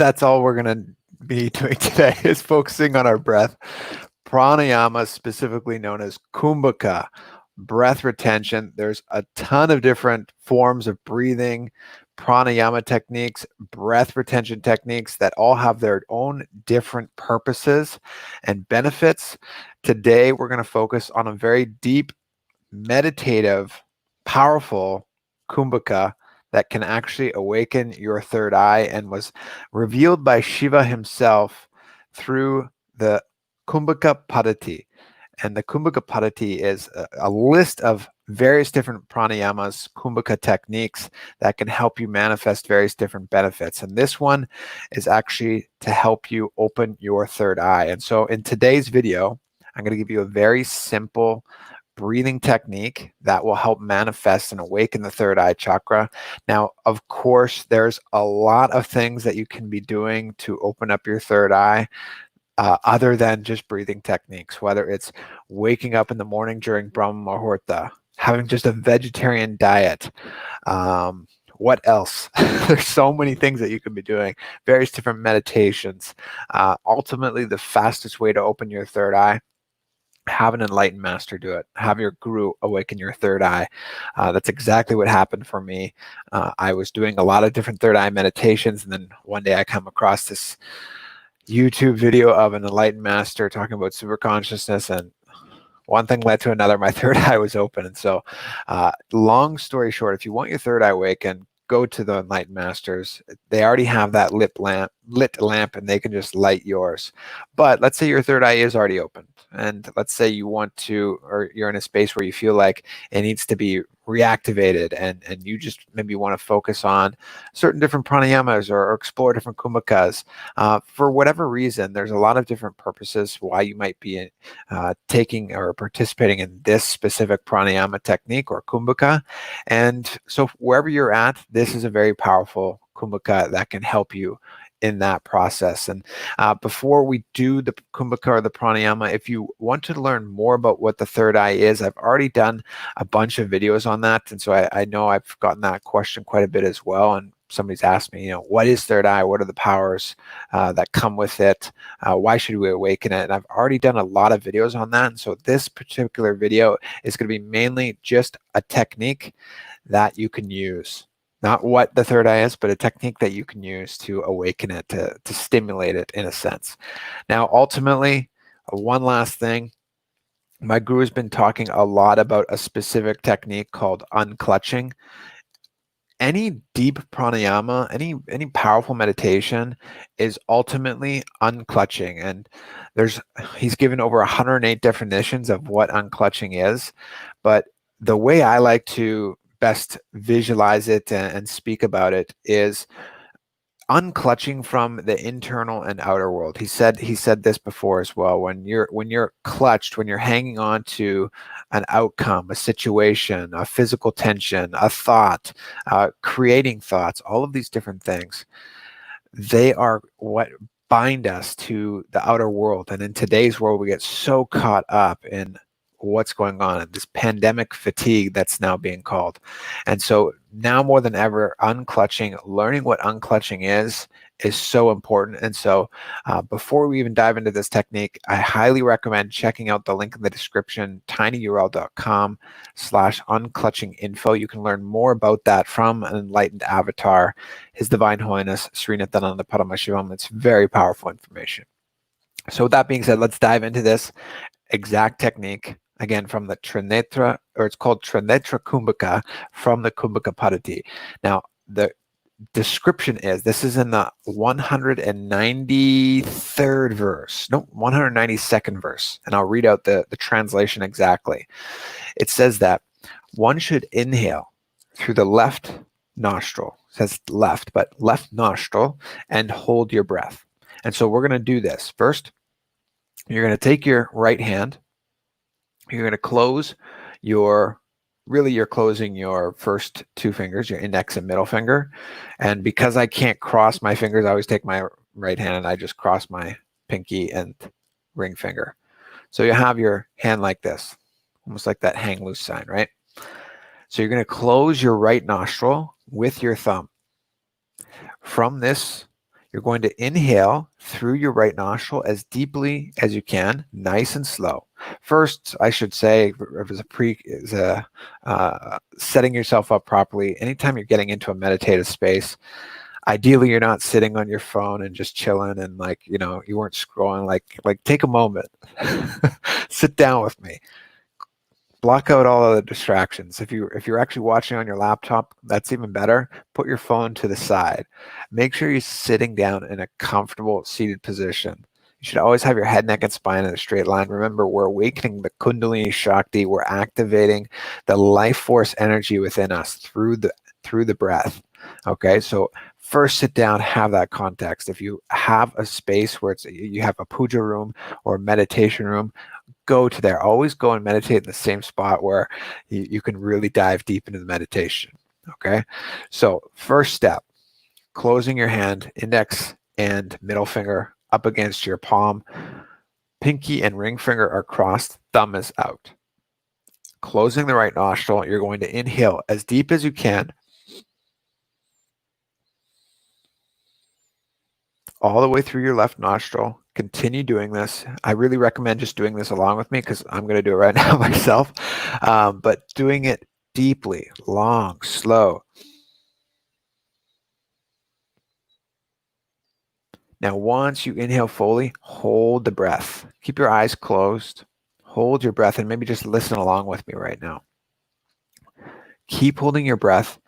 that's all we're going to be doing today is focusing on our breath. Pranayama, specifically known as Kumbhaka, breath retention. There's a ton of different forms of breathing, pranayama techniques, breath retention techniques that all have their own different purposes and benefits. Today, we're going to focus on a very deep, meditative, powerful Kumbhaka that can actually awaken your third eye and was revealed by Shiva himself through the Kumbhaka Paddhati. And the Kumbhaka Paddhati is a list of various different pranayamas, Kumbhaka techniques that can help you manifest various different benefits. And this one is actually to help you open your third eye. And so in today's video, I'm going to give you a very simple breathing technique that will help manifest and awaken the third eye chakra. Now, of course, there's a lot of things that you can be doing to open up your third eye other than just breathing techniques, whether it's waking up in the morning during Brahma Muhurta, having just a vegetarian diet. What else? There's so many things that you could be doing, various different meditations. Ultimately, the fastest way to open your third eye, have an enlightened master do it. Have your guru awaken your third eye. That's exactly what happened for me. I was doing a lot of different third eye meditations, and then one day I come across this YouTube video of an enlightened master talking about super consciousness, and one thing led to another. My third eye was open. And so long story short, if you want your third eye awakened, go to the enlightened masters. They already have that lit lamp and they can just light yours. But let's say your third eye is already open, and let's say you want to, or you're in a space where you feel like it needs to be reactivated, and you just maybe want to focus on certain different pranayamas or explore different kumbhakas. For whatever reason, there's a lot of different purposes why you might be taking or participating in this specific pranayama technique or kumbhaka. And so wherever you're at, this is a very powerful kumbhaka that can help you in that process. And before we do the kumbhaka or the pranayama, if you want to learn more about what the third eye is, I've already done a bunch of videos on that. And so I know I've gotten that question quite a bit as well. And somebody's asked me, what is third eye? What are the powers that come with it? Why should we awaken it? And I've already done a lot of videos on that. And so this particular video is going to be mainly just a technique that you can use. Not what the third eye is, but a technique that you can use to awaken it, to stimulate it in a sense. Now, ultimately, one last thing. My guru has been talking a lot about a specific technique called unclutching. Any deep pranayama, any powerful meditation is ultimately unclutching. And he's given over 108 definitions of what unclutching is. But the way I like to best visualize it and speak about it is unclutching from the internal and outer world. He said this before as well. When you're clutched, when you're hanging on to an outcome, a situation, a physical tension, a thought, creating thoughts, all of these different things, they are what bind us to the outer world. And in today's world, we get so caught up in what's going on, this pandemic fatigue that's now being called. And so now more than ever, unclutching, learning what unclutching is so important. And so before we even dive into this technique, I highly recommend checking out the link in the description, tinyurl.com/unclutching info. You can learn more about that from an enlightened avatar, His Divine Holiness Sri Nithyananda Paramashivam. It's very powerful information. So with that being said, let's dive into this exact technique. Again, from the Trinetra, or it's called Trinetra Kumbhaka, from the Kumbhaka Paddhati. Now, the description is, this is in the 193rd verse, no, 192nd verse, and I'll read out the translation exactly. It says that one should inhale through the left nostril. It says left, but left nostril, and hold your breath. And so we're going to do this. First, you're going to take your right hand. You're going to close you're closing your first two fingers, your index and middle finger. And because I can't cross my fingers, I always take my right hand and I just cross my pinky and ring finger. So you have your hand like this, almost like that hang loose sign, right? So you're going to close your right nostril with your thumb. From this, You're going to inhale through your right nostril as deeply as you can, nice and slow. First, I should say, setting yourself up properly. Anytime you're getting into a meditative space, ideally you're not sitting on your phone and just chilling and you weren't scrolling. Like take a moment, sit down with me. Block out all of the distractions. If you're actually watching on your laptop, that's even better. Put your phone to the side. Make sure you're sitting down in a comfortable seated position. You should always have your head, neck, and spine in a straight line. Remember, we're awakening the Kundalini Shakti. We're activating the life force energy within us through the breath. Okay, so first sit down, have that context. If you have a space where you have a puja room or a meditation room, go to there. Always go and meditate in the same spot where you can really dive deep into the meditation. Okay, so first step, closing your hand, index and middle finger up against your palm. Pinky and ring finger are crossed, thumb is out. Closing the right nostril, you're going to inhale as deep as you can, all the way through your left nostril. Continue doing this. I really recommend just doing this along with me because I'm going to do it right now myself. But doing it deeply, long, slow. Now, once you inhale fully, hold the breath. Keep your eyes closed. Hold your breath and maybe just listen along with me right now. Keep holding your breath.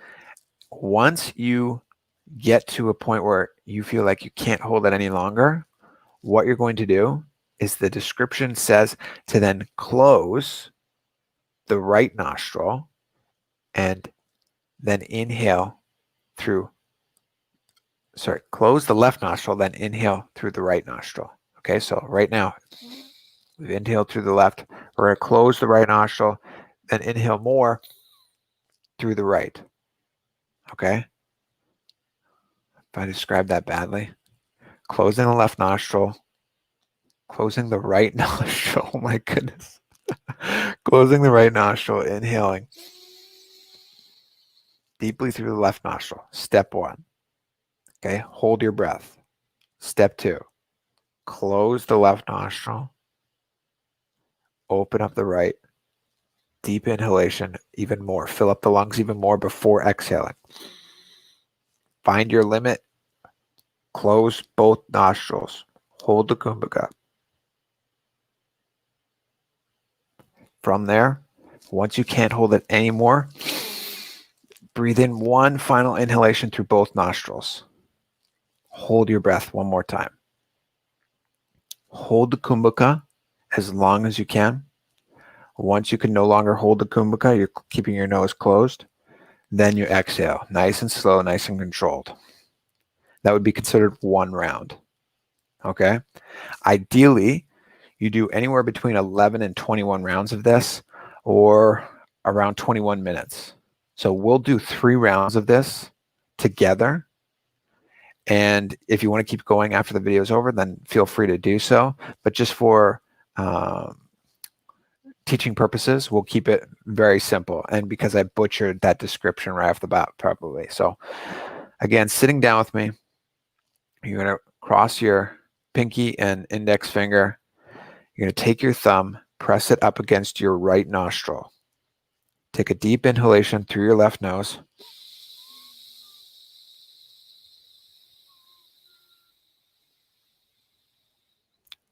Once you get to a point where you feel like you can't hold it any longer, what you're going to do is, the description says, to then close the right nostril and then inhale through, close the left nostril, then inhale through the right nostril. Okay, so right now, we've inhaled through the left. We're going to close the right nostril, then inhale more through the right. Okay? If I described that badly. Closing the left nostril, closing the right nostril. Oh my goodness. Closing the right nostril, inhaling deeply through the left nostril. Step one. Okay, hold your breath. Step two, close the left nostril, open up the right. Deep inhalation, even more. Fill up the lungs even more before exhaling. Find your limit. Close both nostrils. Hold the Kumbhaka. From there, once you can't hold it anymore, breathe in one final inhalation through both nostrils. Hold your breath one more time. Hold the Kumbhaka as long as you can. Once you can no longer hold the Kumbhaka, you're keeping your nose closed. Then you exhale, nice and slow, nice and controlled. That would be considered one round. Okay? Ideally, you do anywhere between 11 and 21 rounds of this, or around 21 minutes. So we'll do 3 rounds of this together. And if you want to keep going after the video is over, then feel free to do so. But just for teaching purposes, we'll keep it very simple. And because I butchered that description right off the bat, probably. So again, sitting down with me, you're going to cross your pinky and index finger. You're going to take your thumb, press it up against your right nostril. Take a deep inhalation through your left nose.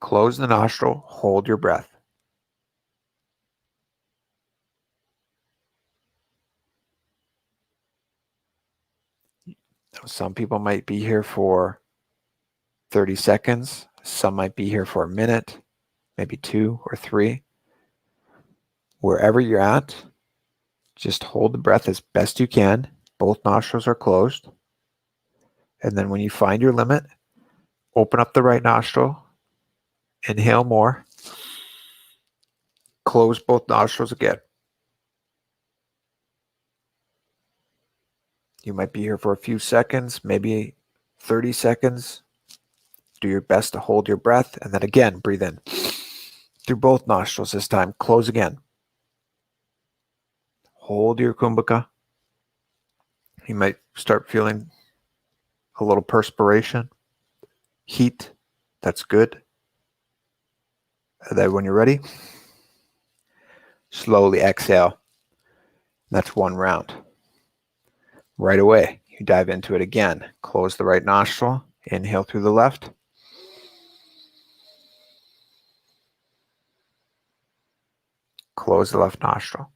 Close the nostril, hold your breath. Some people might be here for 30 seconds. Some might be here for a minute, maybe 2 or 3. Wherever you're at, just hold the breath as best you can. Both nostrils are closed. And then when you find your limit, open up the right nostril, inhale more, close both nostrils again. You might be here for a few seconds, maybe 30 seconds. Do your best to hold your breath, and then again, breathe in through both nostrils this time. Close again. Hold your Kumbhaka. You might start feeling a little perspiration. heat. That's good. And then when you're ready, slowly exhale. That's one round. Right away, you dive into it again. Close the right nostril. Inhale through the left. Close the left nostril.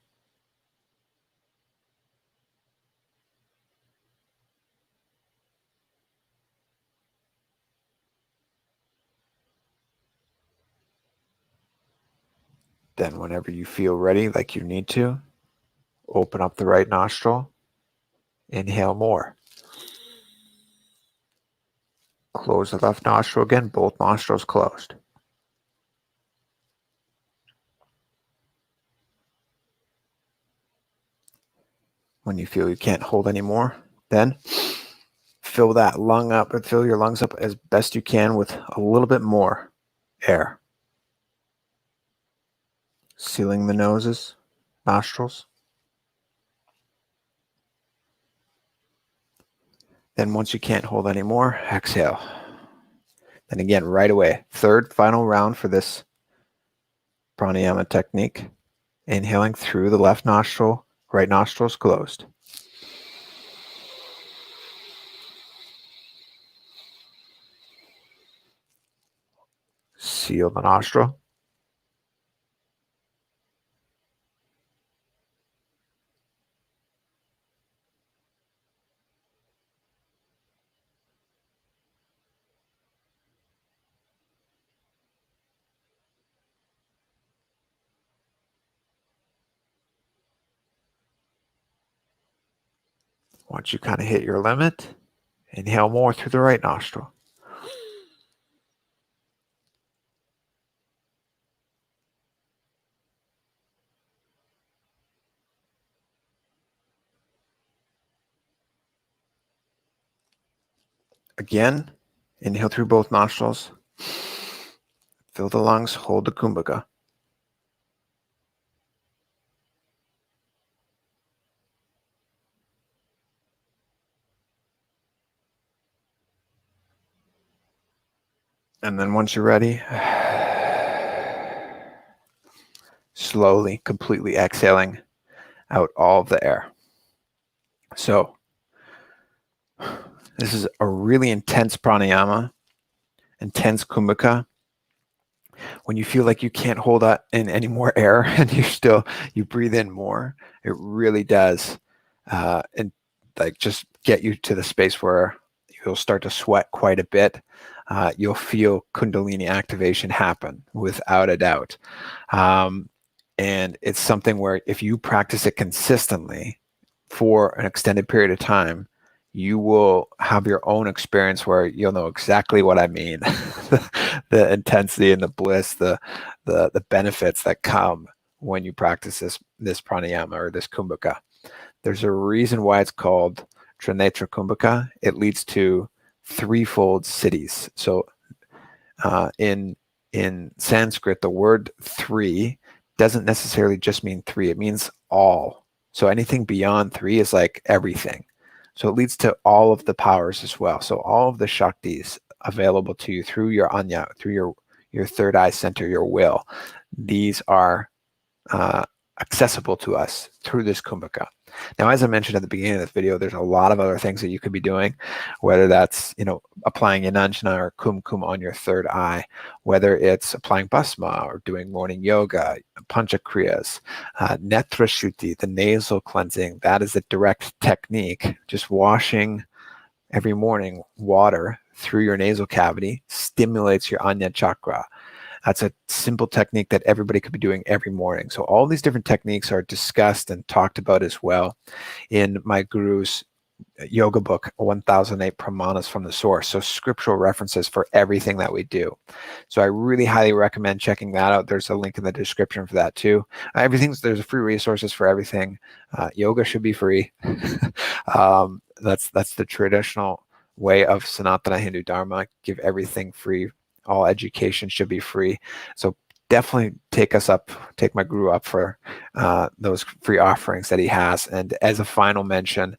Then whenever you feel ready, like you need to, open up the right nostril. Inhale more. Close the left nostril again, both nostrils closed. When you feel you can't hold anymore, then fill that lung up, or fill your lungs up as best you can with a little bit more air. Sealing the nostrils. Then once you can't hold anymore, exhale. Then again, right away, third, final round for this pranayama technique. Inhaling through the left nostril, right nostril is closed. Seal the nostril. Once you kind of hit your limit, inhale more through the right nostril. Again, inhale through both nostrils. Fill the lungs, hold the Kumbhaka. And then once you're ready, slowly, completely exhaling out all of the air. So this is a really intense pranayama, intense Kumbhaka. When you feel like you can't hold in any more air and you breathe in more, it really does and like just get you to the space where you'll start to sweat quite a bit. You'll feel Kundalini activation happen without a doubt. And it's something where if you practice it consistently for an extended period of time, you will have your own experience where you'll know exactly what I mean. The intensity and the bliss, the benefits that come when you practice this pranayama or this Kumbhaka. There's a reason why it's called Trinetra Kumbhaka. It leads to threefold siddhis. So in Sanskrit, the word three doesn't necessarily just mean three. It means all. So anything beyond three is like everything. So it leads to all of the powers as well. So all of the Shaktis available to you through your anya, through your third eye center, your will. These are accessible to us through this Kumbhaka. Now, as I mentioned at the beginning of this video, there's a lot of other things that you could be doing, whether that's, applying Ananjana or Kumkum on your third eye, whether it's applying Bhasma or doing morning yoga, Panchakriyas, Netra Shuddhi, the nasal cleansing. That is a direct technique. Just washing every morning water through your nasal cavity stimulates your Anya chakra. That's a simple technique that everybody could be doing every morning. So all these different techniques are discussed and talked about as well in my guru's yoga book, 1008 Pramanas from the Source. So scriptural references for everything that we do. So I really highly recommend checking that out. There's a link in the description for that too. There's free resources for everything. Yoga should be free. That's the traditional way of Sanatana Hindu Dharma. Give everything free. All education should be free. So definitely take my guru up for those free offerings that he has. And as a final mention,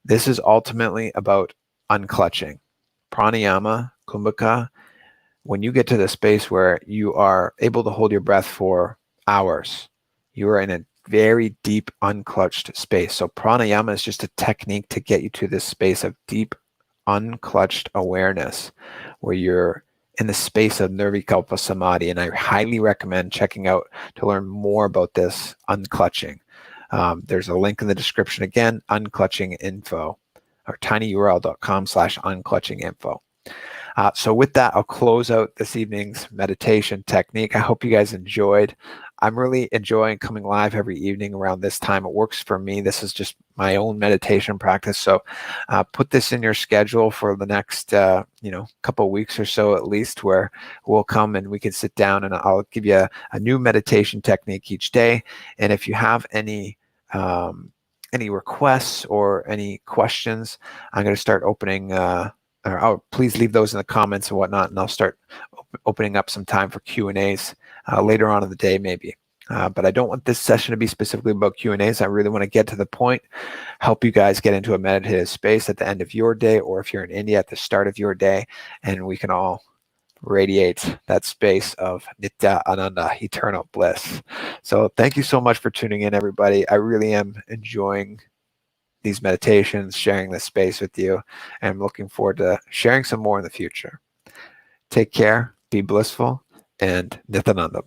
this is ultimately about unclutching. Pranayama Kumbhaka, when you get to the space where you are able to hold your breath for hours, you are in a very deep unclutched space. So pranayama is just a technique to get you to this space of deep unclutched awareness where you're in the space of nirvikalpa samadhi. And I highly recommend checking out to learn more about this unclutching. There's a link in the description again, unclutching info, or tinyurl.com/unclutching info. So with that, I'll close out this evening's meditation technique. I hope you guys enjoyed. I'm really enjoying coming live every evening around this time. It works for me. This is just my own meditation practice. So put this in your schedule for the next, couple of weeks or so at least, where we'll come and we can sit down and I'll give you a new meditation technique each day. And if you have any requests or any questions, I'm going to start opening please leave those in the comments and whatnot, and I'll start opening up some time for Q&As later on in the day maybe. But I don't want this session to be specifically about Q&As. I really want to get to the point, help you guys get into a meditative space at the end of your day, or if you're in India, at the start of your day, and we can all radiate that space of Nithyananda, eternal bliss. So thank you so much for tuning in, everybody. I really am enjoying these meditations, sharing this space with you, and I'm looking forward to sharing some more in the future. Take care, be blissful, and Nityananda.